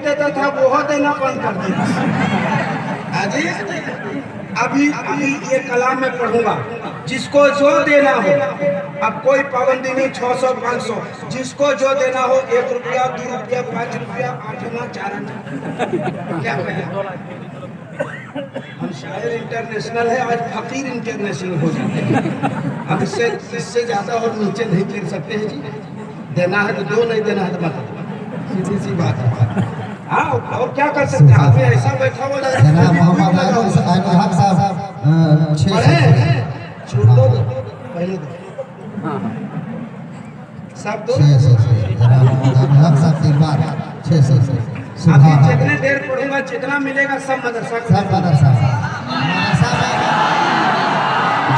देता था वो देना बंद कर दिया। अभी ये कलाम में पढ़ूंगा, जिसको जो देना हो, अब कोई पाबंदी नहीं, 600 500, जिसको जो देना हो, 1 रुपया 2 रुपया 5 रुपया 8 आना 4 आना, क्या हम शायर इंटरनेशनल है, आज फकीर इंटरनेशनल हो जाते हैं। अब इससे ज्यादा और नीचे नहीं गिर सकते हैं जी। देना है तो दो, नहीं देना है तो मत। सीधी सी बात है। हाँ, और क्या कर सकते हैं, आदमी ऐसा बैठा हुआ लग रहा है। छोड़ दो पहले दो, सब दो। अभी जितने देर पढ़ूंगा जितना मिलेगा सब मदरसा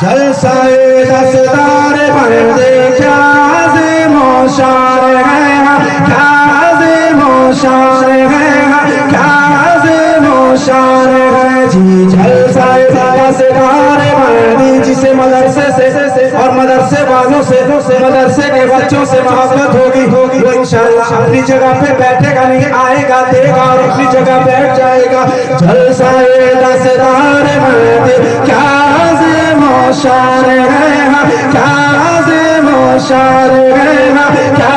जलसाए रसदार बंदे क्या से मोशार है, क्या से मोशार है, क्या से मोशार है जी। जलसाए रसदार बंदे जिसे मदरसे से और मदरसे वालों से मदरसे के बच्चों से मोहब्बत होगी वो इंशाअल्लाह अपनी जगह पे बैठेगा नहीं, आएगा देगा और अपनी जगह बैठ जाएगा। जलसाए रसदार बंदे क्या से मोशार है, क्या से मोशार है, क्या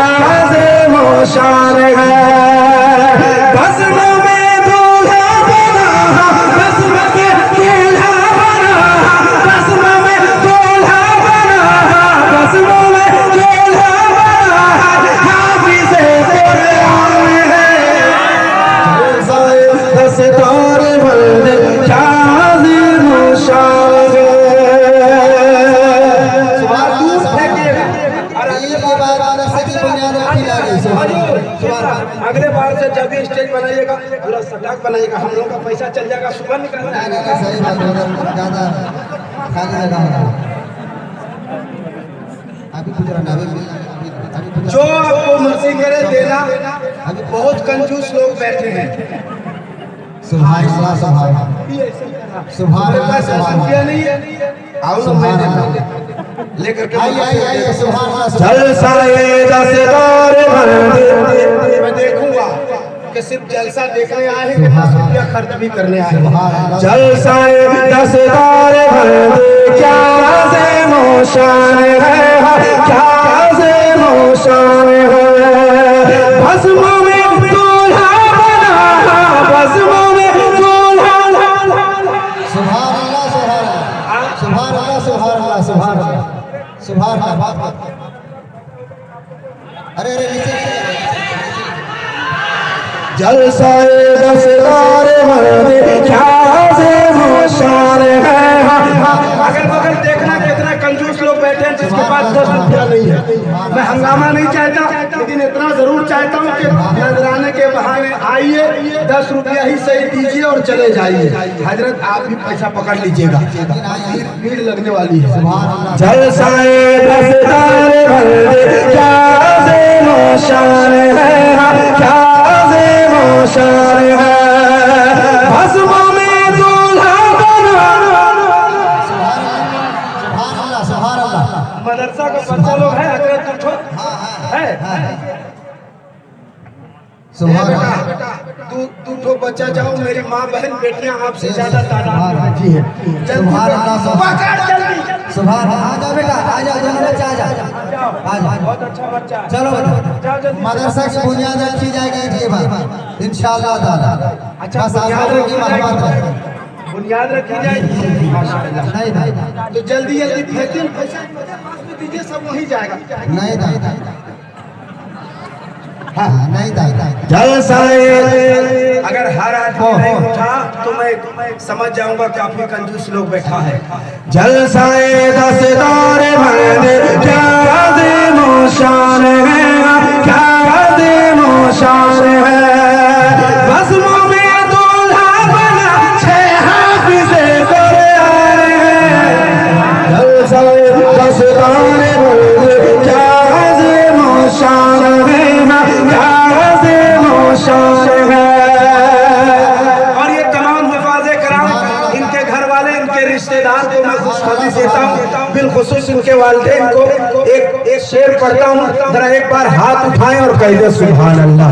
से मोशार है। बज़्म में दूल्हा बना, बज़्म में दूल्हा बना, बज़्म में दूल्हा बना, बज़्म में दूल्हा बना, हाफ़िज़े कुरान है। जलसाए रसदार बंदे क्या से मोशार है। अगले बार से जब भी स्टेज बनाइएगा पूरा सटाक बनाइएगा, हम लोग का पैसा चल जाएगा, सुबह निकलना है। सही बात है, ज्यादा खाली लगा अभी कुछ जो आपको मर्जी करे देना। अभी बहुत कंजूस लोग बैठे हैं। सुभान अल्लाह, सुभान अल्लाह, सुभान अल्लाह नहीं है, आओ मैं लेकर के आइए सुभान अल्लाह। जलसाए रसदार बंदे मैं देखूंगा कि सिर्फ जलसा देखने आए हैं कि 10 रुपया खर्च भी करने आए हैं। जलसाए रसदार बंदे क्या से मोशान है, क्या से मोशान है। बज़्म में दूल्हा बना, बज़्म में दूल्हा। सुभान अल्लाह, सुभान अल्लाह, सुभान अल्लाह, सुभान अल्लाह, सुभान अल्लाह। अरे नीचे। जलसाए रसदार बंदे क्या से मोशान है। अगर बगल देखना कितना कंजूस लोग बैठे हैं जिसके पास 10 रुपया नहीं है। मैं हंगामा नहीं चाहता, लेकिन इतना जरूर चाहता हूँ कि नजराने के बहाने आइए, 10 रुपया ही सही दीजिए और चले जाइए। हजरत आप भी पैसा पकड़ लीजिएगा, भीड़ लगने वाली है। जलसाए रसदार बंदे क्या से मोशान है, क्या से मोशान है। बज़्म में दूल्हा बना। सुभान अल्लाह, सुभान अल्लाह। मदरसा का बच्चा लोग है, हजरत उठो है। सुभान अल्लाह। तू ठो बच्चा जाओ, मेरी माँ बहन बेटियां आपसे ज्यादा तादाद में बैठी है। सुभान अल्लाह, जल्दी सुभान अल्लाह। आ जाओ बेटा, आ जाओ, दोनों बच्चा आ जाओ। बहुत अच्छा बच्चा है। चलो जाओ जल्दी। मदरसा की बुनियाद रखी जाएगी इसके बाद इंशाअल्लाह ताला। अच्छा, बुनियाद रखी जाएगी माशाअल्लाह। नहीं तो जल्दी जल्दी भेजिए, पैसा दीजिए, सब वहीं जाएगा। नहीं जलसाए अगर हर आदमी नहीं उठा तो मैं समझ जाऊंगा काफी कंजूस लोग बैठा है। जलसाए रसदार बंदे क्या से मोशान है, क्या से मोशान है। बज़्म में दूल्हा बना, 6 हाफ़िज़े कुरान है। जलसाए रसदार बंदे क्या से मोशान है, और ये तमाम हिफाज़े कराम, इनके घर वाले, इनके रिश्तेदार को मैं खुशखबरी देता हूँ, बिलखुसूस इनके वालिदैन को एक शेर पढ़ता हूँ। जरा एक बार हाथ उठाएं और कह दे सुभान अल्लाह,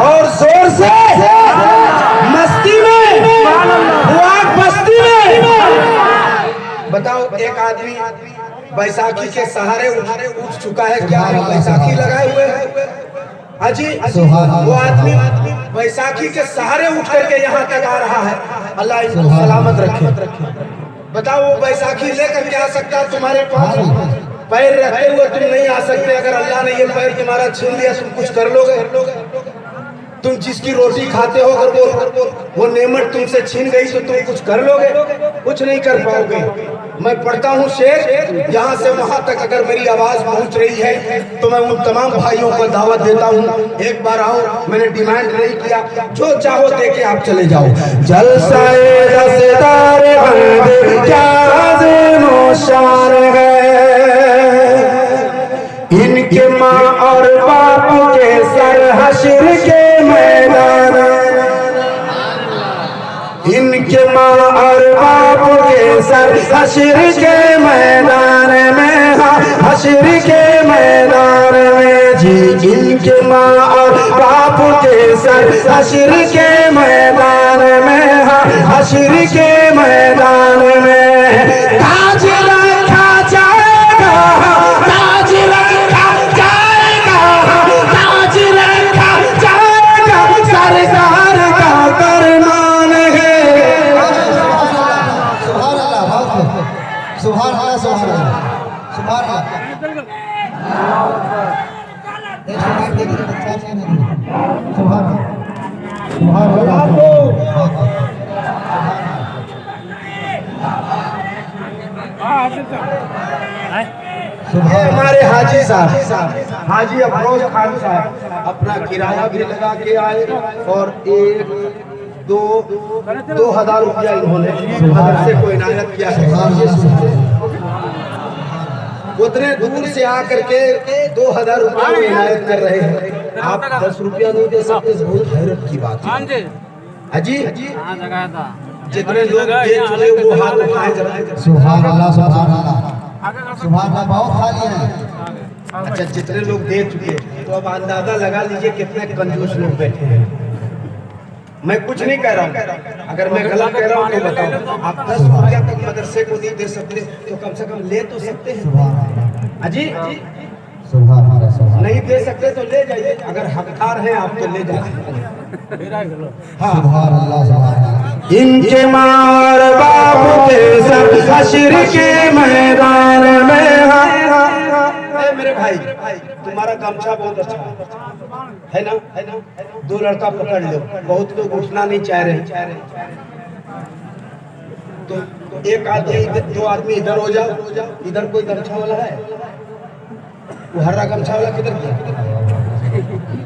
और जोर से बैसाखी के सहारे उठ चुका है। क्या बैसाखी लगाए हुए है हाजी, वो आदमी बैसाखी के सहारे उठ करके यहाँ तक आ रहा है। अल्लाह इनको सलामत रखे। बताओ वो बैसाखी लेकर के आ सकता है तुम्हारे पास? पैर रखते हुए तुम नहीं आ सकते। अगर अल्लाह ने ये पैर तुम्हारा छीन लिया तुम कुछ कर लोगे? तुम जिसकी रोटी खाते हो अगर वो नेमत तुमसे छीन गई तो तुम कुछ कर लोगे? कुछ नहीं कर पाओगे। मैं पढ़ता हूँ शेर, यहाँ से वहाँ तक अगर मेरी आवाज पहुँच रही है तो मैं उन तमाम भाइयों को दावत देता हूँ, एक बार आओ। मैंने डिमांड नहीं किया, जो चाहो दे के आप चले जाओ। जलसाए रसदार बंदे क्या ज़ेनो शान है, इनके माँ और बाप के सर हश्र के मैदान, इनके माँ और बाप के सर हश्र के मैदान में, हश्र के मैदान में जी। इनके माँ और बाप के सर हश्र के मैदान में, हश्र के मैदान में ताज रखा जाएगा, ताज रखा जाएगा, ताज रखा जाएगा, सरकार का फरमान है। सुभान अल्लाह, सुभान अल्लाह, सुभान अल्लाह। हमारे हाजी साहब, हाजी अफरोज खान साहब अपना किराया भी लगा के आए और 2,000 रुपया इन्होंने मदरसे को इनायत किया है। उतने दूर से आकर के 2,000 रुपया इनायत कर रहे हैं। आप 10 रुपया नहीं दे सकते, बहुत हैरत की बात है। हाजी जितने लोग दे चुके वो हाथ उठाए जरा। सुभान अल्लाह, सुभान अल्लाह, सुभान अल्लाह। बहुत खाली है। अच्छा, जितने लोग दे चुके तो अब अंदाजा लगा लीजिए कितने कंजूस लोग बैठे हैं। मैं कुछ नहीं कह रहा हूँ, अगर मैं गलत कह रहा हूँ तो बताओ। आप 10 रुपया तक मदरसे को नहीं दे सकते तो कम से कम ले तो सकते हैं। अजी नहीं दे सकते तो ले जाइए, अगर हकदार हैं आप तो ले जाइए। इनके मार बाप के सब हश्र के मैदान में। मेरे भाई तुम्हारा गमछा बहुत अच्छा है ना, है ना? 2 लड़का पकड़ लो, बहुत लोग उठना नहीं चाह रहे, तो एक आदमी 2 आदमी इधर हो जाओ। इधर कोई गमछा वाला है? वो हरा गमछा वाला किधर गया?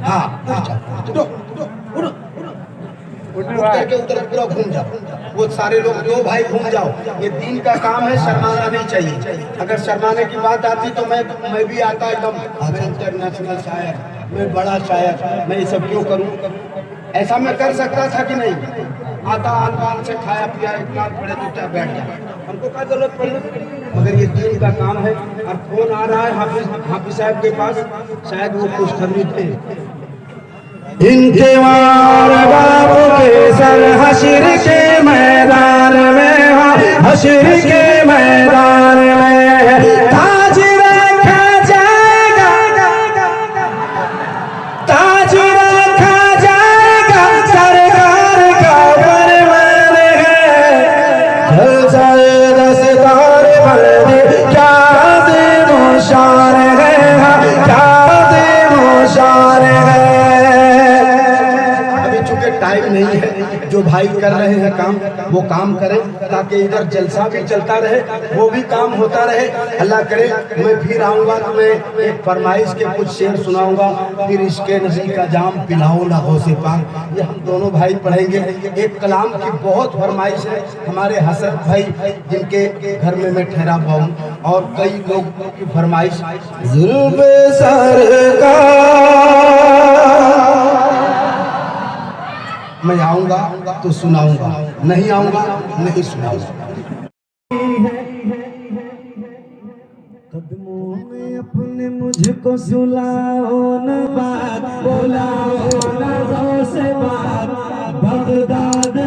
हाँ, करके उधर पूरा घूम जाओ। वो सारे लोग 2 भाई घूम जाओ। ये दीन का काम है, शर्माना नहीं चाहिए। अगर शर्माने की बात आती तो मैं भी आता एकदम इंटरनेशनल शायर, मैं बड़ा शायर, मैं ये सब क्यों करूं? ऐसा मैं कर सकता था कि नहीं? आता आन से खाया पिया एक बार बड़े दूटा बैठ जाए, हमको क्या जरूरत पड़ी? मगर ये दीन का काम है। और फोन आ रहा है हाफिज साहब के पास, शायद वो खुशखबरी थे। इनके मार बाप के सर हश्र के मैदान में, हश्र के मैदान में ताज रखा जाएगा, ताज रखा जाएगा, सरकार का फरमान है। जलसाए रसदार बंदे क्या ज़ेनो शान है, क्या ज़ेनो शान है। टाइम नहीं है, जो भाई कर रहे हैं काम वो काम करें, ताकि इधर जलसा भी चलता रहे, वो भी काम होता रहे। अल्लाह करे मैं फिर आऊँगा तो मैं एक फरमाइश के कुछ शेर सुनाऊंगा, फिर इसके नबी का जाम पिलाओ ना गौसे पाक, ये हम दोनों भाई पढ़ेंगे। एक कलाम की बहुत फरमाइश है हमारे हसरत भाई, जिनके घर में मैं ठहरा हुआ हूँ, और कई लोग की फरमाइश। जुल्फ़े सरकार मैं आऊंगा तो सुनाऊंगा, नहीं आऊंगा नहीं सुनाऊंगा। कदमों में अपने मुझको सुलाओ न बात, बुलाओ न गौसे बात, बगदाद